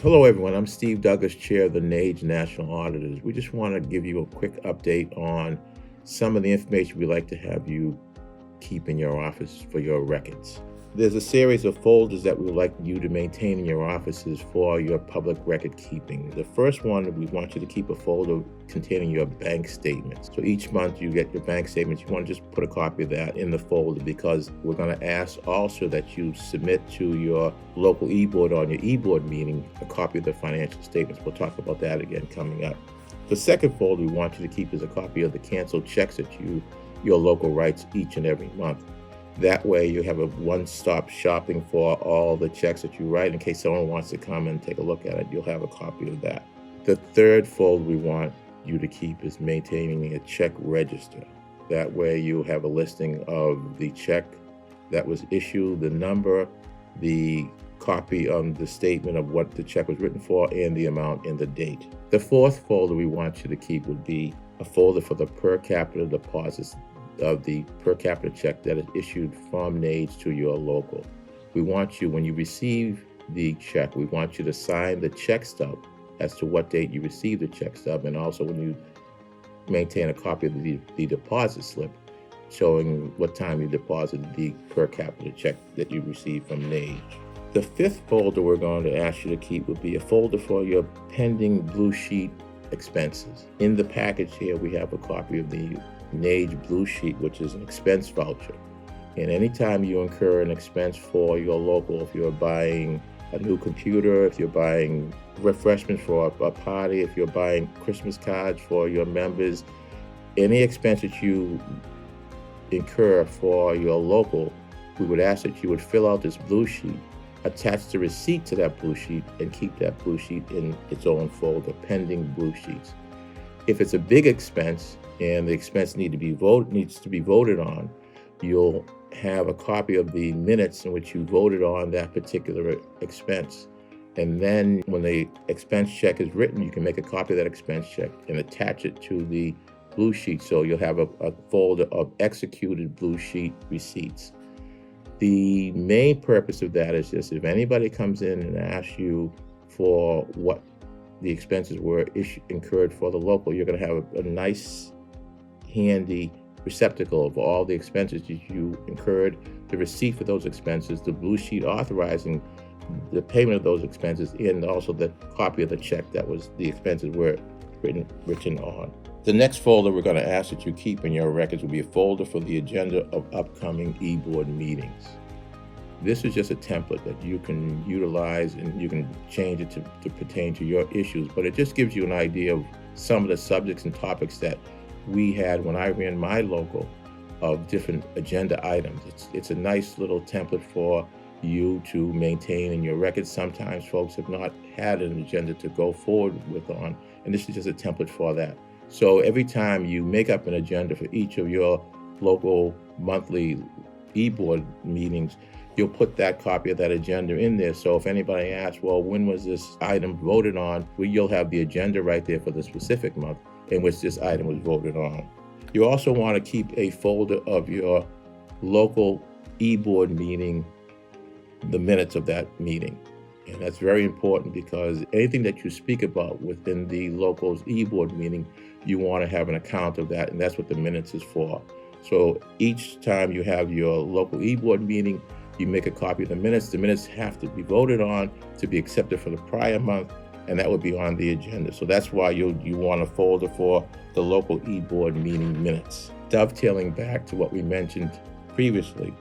Hello, everyone. I'm Steve Douglas, Chair of the NAGE National Auditors. We just want to give you a quick update on some of the information we'd like to have you keep in your office for your records. There's a series of folders that we would like you to maintain in your offices for your public record keeping. The first one, we want you to keep a folder containing your bank statements. So each month you get your bank statements. You want to just put a copy of that in the folder, because we're going to ask also that you submit to your local e-board on your e-board meeting a copy of the financial statements. We'll talk about that again coming up. The second folder we want you to keep is a copy of the canceled checks that your local writes each and every month. That way you have a one-stop shopping for all the checks that you write. In case someone wants to come and take a look at it, you'll have a copy of that. The third folder we want you to keep is maintaining a check register. That way you have a listing of the check that was issued, the number, the copy of the statement of what the check was written for, and the amount and the date. The fourth folder we want you to keep would be a folder for the per capita deposits of the per capita check that is issued from NAGE to your local. We want you, when you receive the check, we want you to sign the check stub as to what date you received the check stub, and also when you maintain a copy of the deposit slip showing what time you deposited the per capita check that you received from NAGE. The fifth folder we're going to ask you to keep would be a folder for your pending blue sheet expenses. In the package here, we have a copy of the NAGE Blue Sheet, which is an expense voucher. And anytime you incur an expense for your local, if you're buying a new computer, if you're buying refreshments for a party, if you're buying Christmas cards for your members, any expense that you incur for your local, we would ask that you would fill out this blue sheet, attach the receipt to that blue sheet, and keep that blue sheet in its own folder, pending blue sheets. If it's a big expense and the expense needs to be voted on, you'll have a copy of the minutes in which you voted on that particular expense. And then when the expense check is written, you can make a copy of that expense check and attach it to the blue sheet. So you'll have a folder of executed blue sheet receipts. The main purpose of that is just if anybody comes in and asks you for what the expenses were incurred for the local, you're going to have a nice, handy receptacle of all the expenses that you incurred, the receipt for those expenses, the blue sheet authorizing the payment of those expenses, and also the copy of the check that was the expenses were written on. The next folder we're going to ask that you keep in your records will be a folder for the agenda of upcoming e-board meetings. This is just a template that you can utilize, and you can change it to pertain to your issues, but it just gives you an idea of some of the subjects and topics that we had when I ran my local of different agenda items. It's a nice little template for you to maintain in your records. Sometimes folks have not had an agenda to go forward with on, and this is just a template for that. So every time you make up an agenda for each of your local monthly e-board meetings, you'll put that copy of that agenda in there. So if anybody asks, well, when was this item voted on? Well, you'll have the agenda right there for the specific month in which this item was voted on. You also want to keep a folder of your local e-board meeting, the minutes of that meeting. And that's very important, because anything that you speak about within the local's e-board meeting, you want to have an account of that, and that's what the minutes is for. So each time you have your local e-board meeting, you make a copy of the minutes. The minutes have to be voted on to be accepted for the prior month, and that would be on the agenda. So that's why you want a folder for the local e-board meeting minutes. Dovetailing back to what we mentioned previously,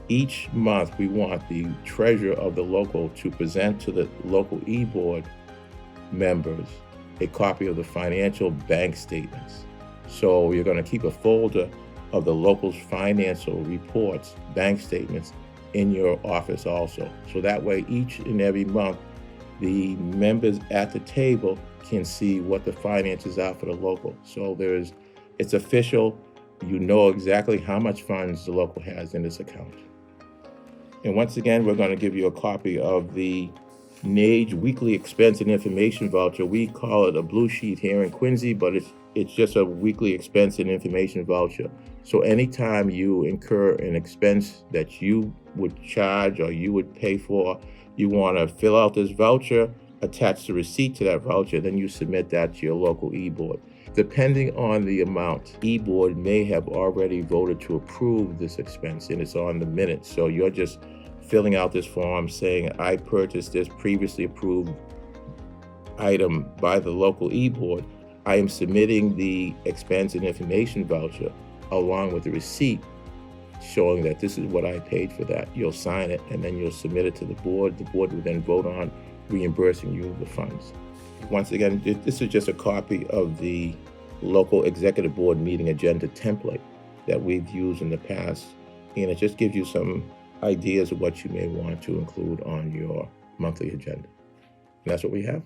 each month we want the treasurer of the local to present to the local e-board members a copy of the financial bank statements. So you're going to keep a folder of the local's financial reports, bank statements, in your office also. So that way each and every month the members at the table can see what the finances are for the local. So it's official. You know exactly how much funds the local has in this account. And once again, we're going to give you a copy of the NAGE Weekly Expense and Information Voucher. We call it a blue sheet here in Quincy, but it's just a weekly expense and information voucher. So anytime you incur an expense that you would charge or you would pay for, you want to fill out this voucher, attach the receipt to that voucher, then you submit that to your local e-board. Depending on the amount, e-board may have already voted to approve this expense and it's on the minutes. So you're just filling out this form saying, I purchased this previously approved item by the local e-board. I am submitting the expense and information voucher along with the receipt showing that this is what I paid for that. You'll sign it and then you'll submit it to the board. The board will then vote on reimbursing you the funds. Once again, this is just a copy of the local executive board meeting agenda template that we've used in the past, and it just gives you some ideas of what you may want to include on your monthly agenda. And that's what we have.